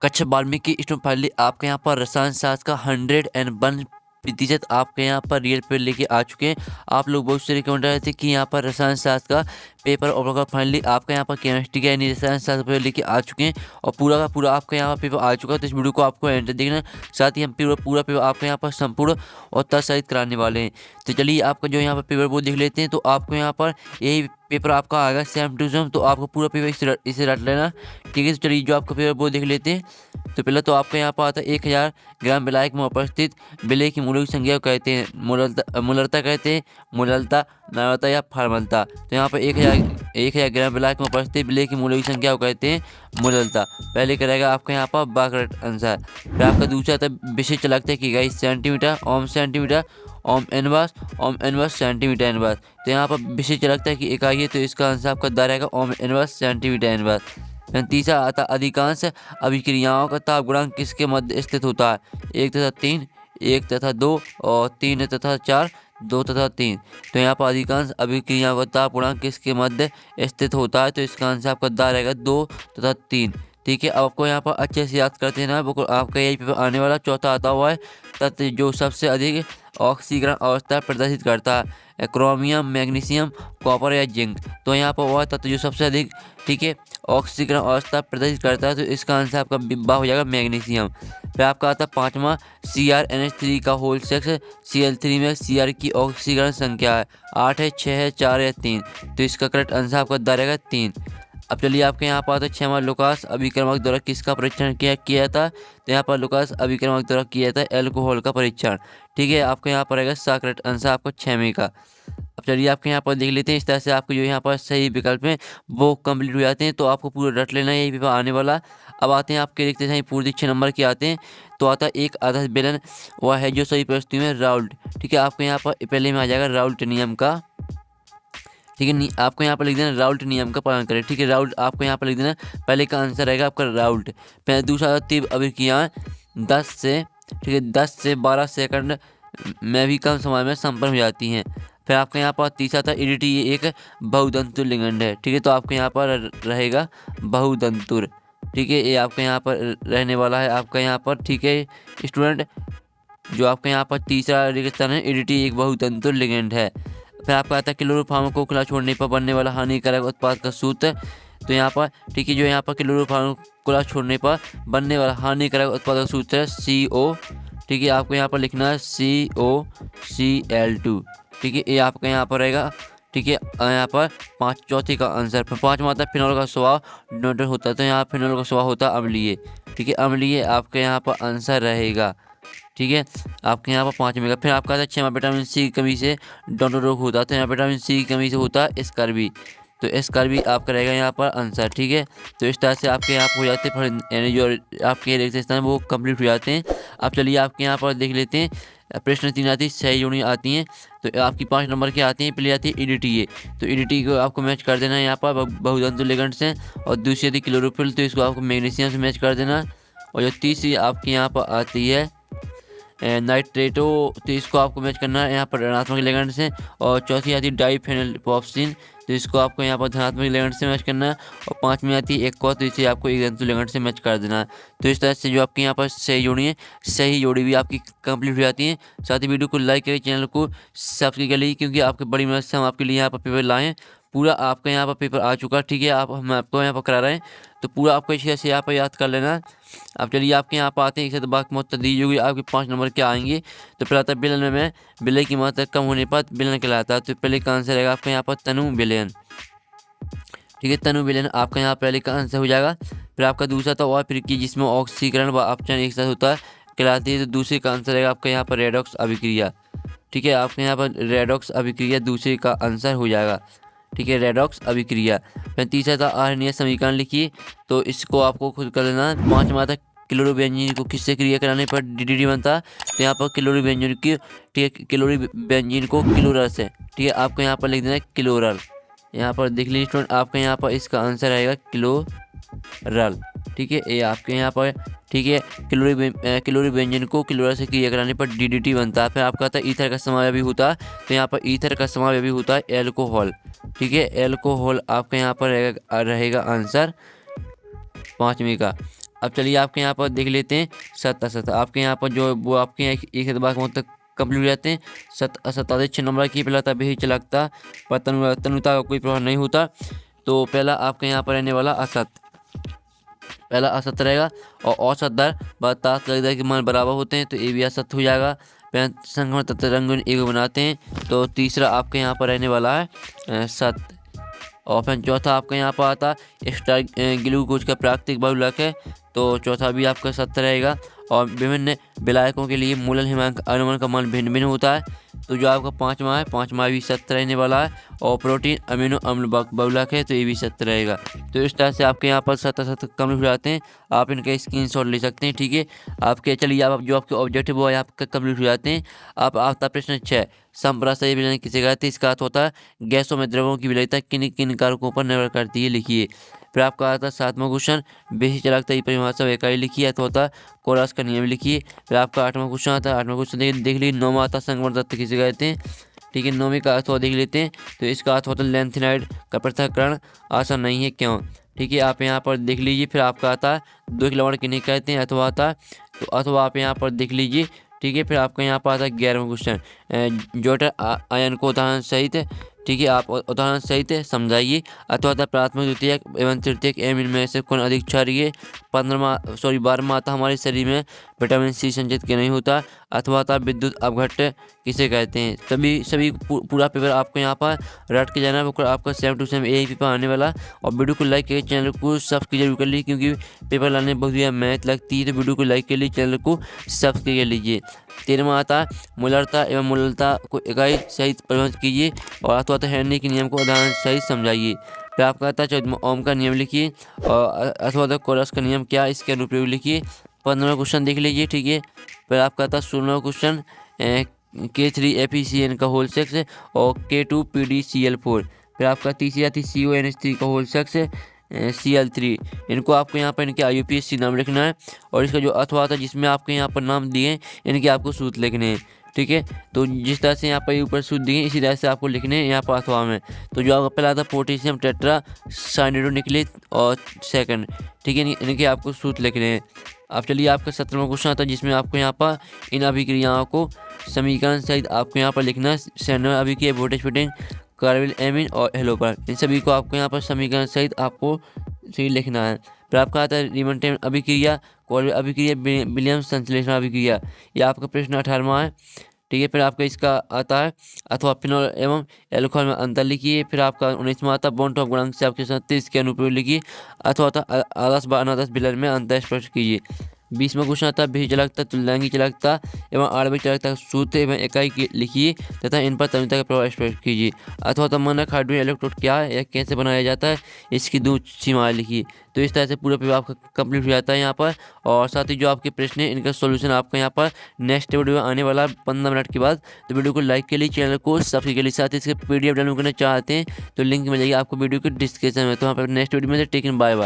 कक्षा 12वीं की स्टूडेंट फाइनली आपके यहाँ पर रसायन शास्त्र का 101% आपके यहाँ पर रियल पेपर लेके आ चुके हैं। आप लोग बहुत से रिकमेंड रहे थे कि यहाँ पर रसायन शास्त्र का पेपर और फाइनली आपका यहाँ पर केमिस्ट्री का यानी रसायन शास्त्र पेपर लेके आ चुके हैं और पूरा का पूरा आपका यहाँ पर पेपर आ चुका है। तो इस वीडियो को आपको एंड तक देखना, साथ ही हम पूरा पेपर आपके यहाँ पर संपूर्ण और तत्सहित कराने वाले हैं। तो चलिए आपका जो यहाँ पर पेपर वो देख लेते हैं। तो आपको यहाँ पर यही पेपर आपका आएगा सेम टू सेम, तो आपको पूरा पेपर इसे रट लेना, ठीक है। तो चलिए जो आपका पेपर वो देख लेते हैं। तो पहले तो आपका यहाँ पर आता है 1000 ग्राम विलायक में उपस्थित विलय की मूल्यों की संख्या को कहते हैं मूललता कहते हैं, मूललता, नम्रता या फॉर्मलता। तो यहाँ पर 1000 ग्राम विलायक में उपस्थित विलय की मूल्यों की संख्या को कहते हैं मूललता। पहले करेगा आपका यहाँ पर बा करेक्ट आंसर। फिर आपका दूसरा था विशिष्ट चालकता की इकाई centimetre, ohm centimetre, ohm inverse centimetre inverse. तो यहाँ पर विशिष्ट चालकता की इकाई है, तो इसका आंसर आपका दा रहेगा ओम इनवर्स सेंटीमीटर इनवर्स। तीसरा आता अधिकांश अभिक्रियाओं का ताप गुणांक किसके मध्य स्थित होता है? 1 तथा 3, 1 तथा 2 और 3 तथा 4, 2 तथा 3। तो यहाँ पर अधिकांश अभिक्रियाओं का ताप गुणांक किसके मध्य स्थित होता है? तो इसका आंसर आपका दा रहेगा 2 तथा 3, ठीक है। आपको यहाँ पर अच्छे से याद करते हैं, बिल्कुल आपका यही पेपर आने वाला। चौथा आता हुआ है तत्व जो सबसे अधिक ऑक्सीकरण अवस्था प्रदर्शित करता है, क्रोमियम, मैग्नीशियम, कॉपर या जिंक। तो यहाँ पर वह तत्व जो सबसे अधिक, ठीक है, ऑक्सीकरण अवस्था प्रदर्शित करता है, तो इसका आंसर आपका बा हो जाएगा मैग्नीशियम। फिर आपका आता है पाँचवा CrNH3 का होल सेक्स Cl3 में Cr की ऑक्सीकरण संख्या है 8 है, 6 है, 4 या 3। तो इसका करेक्ट आंसर आपका दा रहेगा 3। अब चलिए आपके यहाँ पर आता है 6वां लुकास अभिक्रमक द्वारा किसका परीक्षण किया था? तो यहाँ पर लुकास अभिक्रमक द्वारा किया था एल्कोहल का परीक्षण, ठीक है। आपको यहाँ पर आएगा सा करेक्ट आंसर आपको 6वें का। अब चलिए आपके यहाँ पर देख लेते हैं। इस तरह से आपको जो यहाँ पर सही विकल्प में वो कंप्लीट हो जाते हैं, तो आपको पूरा रट लेना है, यही पेपर आने वाला। अब आते हैं आपके देखते हैं पूरे 6 नंबर के आते हैं। तो आता है एक आदर्श बेलन वह है जो सही परिस्थितियों में राउल्ट, ठीक है। आपको यहाँ पर पहले में आ जाएगा राउल्ट नियम का, ठीक है। आपको यहाँ पर लिख देना राउल्ट नियम का पालन करें, ठीक है। राउल्ट आपको यहाँ पर लिख देना, पहले का आंसर रहेगा आपका राउल्ट। फिर दूसरा तीव्र अभिक्रियाएं 10 से, ठीक है, 10 से 12 सेकंड में भी कम समय में संपन्न हो जाती हैं। फिर आपके यहाँ पर तीसरा था EDT, ये एक बहुदंतुर लिगेंड है, ठीक है। तो आपके यहाँ पर रहेगा बहुदंतुर, ठीक है। ये आपके यहाँ पर रहने वाला है आपका यहाँ पर, ठीक है स्टूडेंट। जो आपके यहाँ पर तीसरा रेगिस्तान है, EDT एक बहुतंतुर लिगेंड है। फिर आपका आता है क्लोरोफॉर्म को खुला छोड़ने पर बनने वाला हानिकारक उत्पाद का सूत्र। तो यहाँ पर, ठीक है, जो यहाँ पर क्लोरोफॉर्म खुला छोड़ने पर बनने वाला हानिकारक उत्पाद का सूत्र है CO, ठीक है। आपको यहाँ पर लिखना है COCl2, ठीक है। ये आपका यहाँ पर रहेगा, ठीक है। यहाँ पर चौथे का आंसर। फिर पाँचवा आता है फिनॉल का स्वभाव न्यूट्रल होता है, तो यहाँ फिनॉल का स्वभाव होता है अम्लीय, ठीक है, अम्लीय आपके यहाँ पर आंसर रहेगा, ठीक है। आपके यहाँ पर 5वें का। फिर आपका आता है 6वां विटामिन C की कमी से डॉक्टर रोग होता है, तो यहाँ विटामिन C की कमी से होता है स्कर्वी, तो स्कर्वी आपका रहेगा यहाँ पर आंसर, ठीक है। तो इस तरह से आपके यहाँ पर हो जाते हैं, यानी जो आपके रेगिस्तान वो कंप्लीट हो जाते हैं। अब चलिए आपके यहाँ पर देख लेते हैं। प्रश्न 3 आती है, सही जोड़ी आती हैं। तो आपकी 5 नंबर की आती हैं। पहले आती है EDTA, तो EDT को आपको मैच कर देना है यहाँ पर बहुतंतुर लिगेंड से। और दूसरी आती है क्लोरोफिल, तो इसको आपको मैग्नीशियम से मैच कर देना। और जो तीसरी आपकी यहाँ पर आती है नाइट्रेटो, तो इसको आपको मैच करना है यहाँ पर ऋणात्मक लिगेंड से। और चौथी आती है डाइफेनोल्फॉस्फिन, तो इसको आपको यहाँ पर धनात्मक लिगेंड से मैच करना है। और 5वीं आती है एक्वा, तो इसे आपको एक धनात्मक लिगेंड से मैच कर देना है। तो इस तरह से जो आपके यहाँ पर सही जोड़ी है, सही जोड़ी भी आपकी कंप्लीट हो जाती है। साथ ही वीडियो को लाइक करें, चैनल को सब्सक्राइब कर लीजिए, क्योंकि आपकी बड़ी मदद से हम आपके लिए यहाँ पर पेपर लाए हैं। पूरा आपका यहाँ पर पेपर आ चुका, ठीक है। हम आपको यहाँ पर करा रहे हैं, तो पूरा आपको इसी से यहाँ पर याद कर लेना। अब चलिए आपके यहाँ पर आते हैं, एक साथ बाकी मुहत्तर दी होगी आपके 5 नंबर के आएंगे। तो पहला आता है विलेन में विलय की मात्रा कम होने पर विलेन कहलाता है, तो पहले का आंसर रहेगा आपका यहाँ पर तनु विलेन, ठीक है। तनु विलेन आपका यहाँ पहले का आंसर हो जाएगा। फिर आपका दूसरा था और फिर की जिसमें ऑक्सीकरण व अपचयन एक साथ होता है कहलाती है, तो दूसरे का आंसर रहेगा आपका यहाँ पर रेडॉक्स अभिक्रिया, ठीक है। आपके यहाँ पर रेडॉक्स अभिक्रिया दूसरे का आंसर हो जाएगा, ठीक है, रेडॉक्स अभिक्रिया। फिर तीसरा था आहारणीय समीकरण लिखिए, तो इसको आपको खुद कर लेना। 5वां था क्लोरो बेंजीन को किससे क्रिया कराने पर DDT बनता है, तो यहाँ पर क्लोरो बेंजीन की, ठीक है, क्लोरो बेंजीन को क्लोरल से, ठीक है। आपको यहाँ पर लिख देना है क्लोरल। यहाँ पर देख लीजिए स्टूडेंट, आपका यहाँ पर इसका आंसर आएगा क्लोरल, ठीक है। ये आपके यहाँ पर, ठीक है, क्लोरी बेंजीन को क्लोरल से क्रिया कराने पर DDT बनता है। फिर आपका आता है ईथर का समावेशी होता है, तो यहाँ पर ईथर का समावेशी होता है एल्कोहल, ठीक है। एल्कोहल आपका यहाँ पर रहेगा आंसर 5वीं का। अब चलिए आपके यहाँ पर देख लेते हैं सत असत। आपके यहाँ पर जो वो आपके यहाँ एक बार तक कंप्लीट हो जाते हैं। सत असत आदि 6 नंबर की पहला भी चलकता पर तनुता का कोई प्रभाव नहीं होता। तो पहला आपके यहाँ पर रहने वाला असत, पहला असत रहेगा। और औसत दर बतास दर के मान बराबर होते हैं तो ये भी असत हो जाएगा। संक्रमण तत्व रंग एक बनाते हैं तो तीसरा आपके यहाँ पर रहने वाला है सत। और फिर चौथा आपका यहाँ पर आता है एक्स्ट्रा ग्लूकोज का प्राकृतिक बहुलक है तो चौथा भी आपका सत्य रहेगा। और विभिन्न विलायकों के लिए मूलल हिमांक अनुमान का मान भिन्न भिन्न होता है तो जो आपका पाँचवा है, पाँचवा भी सत्य रहने वाला है। और प्रोटीन अमीनो अम्ल बहुलक है तो ये भी सत्य रहेगा। तो इस तरह से आपके यहाँ पर सत्य सत्य कम हो जाते हैं। आप इनका स्क्रीनशॉट ले सकते हैं, ठीक है। आपके चलिए आप जो आपके ऑब्जेक्टिव वो आपका कंप्लीट हो जाते हैं। आप आता प्रश्न 6 संप्राशय विलयन किसे कहते हैं। इसका अर्थ होता है गैसों में द्रवों की विलयता किन किन कारकों पर निर्भर करती है, लिखिए। फिर आपका आता है 7वां क्वेश्चन बेसी चालकता की परिभाषा व इकाई लिखिए अथवा होता है कोरस का नियम लिखिए। फिर आपका 8वां क्वेश्चन आता है, 8वां क्वेश्चन देख लीजिए 9वां आता है संक्रमण तत्व किसे कहते हैं, ठीक है। 9वीं का अर्थ देख लेते हैं तो इसका अर्थ होता है लेंथेनाइड का पृथक्करण आसान नहीं है क्यों, ठीक है। आप यहाँ पर देख लीजिए। फिर आपका आता है 2 लवण किन्हें कहते हैं अथवा आता है तो अथवा आप यहाँ पर देख लीजिए, ठीक है। फिर आपका यहाँ पर आता है 11वां क्वेश्चन जोटर आयन को उदाहरण सहित, ठीक है। आप उदाहरण सहित समझाइए अथवा प्राथमिक द्वितीयक एवं तृतीयक एम इनमें से कौन अधिक क्षारीय। 12वां आता हमारे शरीर में विटामिन सी संचित क्यों नहीं होता अथवा था विद्युत अपघट्ट किसे कहते हैं। सभी पूरा पेपर आपको यहाँ पर रट के जाना है। आपका 7 to 7 यही पेपर आने वाला। और वीडियो को लाइक करके चैनल को सब्सक्राइब जरूर कर लीजिए क्योंकि पेपर लाने में बहुत ज़्यादा मेहनत लगती है तो वीडियो को लाइक कर लीजिए, चैनल को सब्सक्राइब कर लीजिए। 13वां आता है मूलरता एवं मूललता को इकाई सहित परिभाषित कीजिए और अथवा हेनरी के नियम को उदाहरण सहित समझाइए। फिर आपका आता है 14वां ओम का नियम लिखिए और अथवा कोरस का नियम क्या इसके अनुप्रयोग लिखिए। 15वां क्वेश्चन देख लीजिए, ठीक है। फिर आपका आता है 16वां क्वेश्चन K3FeCN का होल सेक्स और K2PdCl4। फिर आपका तीसरी आती CONH3 का होल सेक्स Cl3। इनको आपको यहाँ पर इनके IUPAC नाम लिखना है और इसका जो अथवा आता है जिसमें आपके यहाँ पर नाम दिए हैं इनके आपको सूत्र लिखने हैं, ठीक है। तो जिस तरह से यहाँ पर ऊपर सूत्र दिए इसी तरह से आपको लिखने हैं यहाँ पर अथवा में। तो जो आपका पहला आता है पोटेशियम टेट्रा साइनाइड निकले और सेकंड, ठीक है, इनके आपको सूत्र लिखने हैं। अब चलिए आपका 17वां क्वेश्चन आता है जिसमें आपको यहाँ पर इन अभिक्रियाओं को समीकरण सहित आपको यहाँ पर लिखना है। सैन्य अभिक्रिया वोल्टेज फिटिंग कार्बिल एमिन और हेलोपर इन सभी को आपको यहाँ पर समीकरण सहित आपको सही लिखना है। फिर आपका आता है रीमनटेन अभिक्रिया, कॉर्बिल अभिक्रिया, विलियम्स संश्लेषण अभिक्रिया, ये आपका प्रश्न 18वां है, ठीक है। फिर आपका इसका आता है अथवा फिनॉल एवं एल्कोहल में अंतर लिखिए। फिर आपका 19वां आता है बॉन्ड ऑफ गुणांक से आपके 37 के अनुप्रयोग लिखिए अथवा आता आदर्श व अनादर्श बिलर में अंतर स्पष्ट कीजिए। 20वां क्वेश्चन आता है बेसी चालकता, तुल्यलैंगिक चालकता एवं आणविक चालकता का सूत्र एवं इकाई लिखिए तथा इन पर तन्यता का प्रभाव स्पष्ट कीजिए अथवा मानक हाइड्रोजन इलेक्ट्रोड क्या है या कैसे बनाया जाता है इसकी 2 सीमाएं लिखिए। तो इस तरह से पूरा पेपर आपका कंप्लीट हो जाता है यहाँ पर। और साथ ही जो आपके प्रश्न है इनका सॉल्यूशन आपका यहाँ पर नेक्स्ट वीडियो आने वाला 15 मिनट के बाद। तो वीडियो को लाइक के लिए, चैनल को सब्सक्राइब के लिए, साथ ही इसके PDF डाउनलोड करना चाहते हैं तो लिंक मिल जाएगी आपको वीडियो के डिस्क्रिप्शन में। तो वहाँ पर नेक्स्ट वीडियो में टेकन बाय बाय।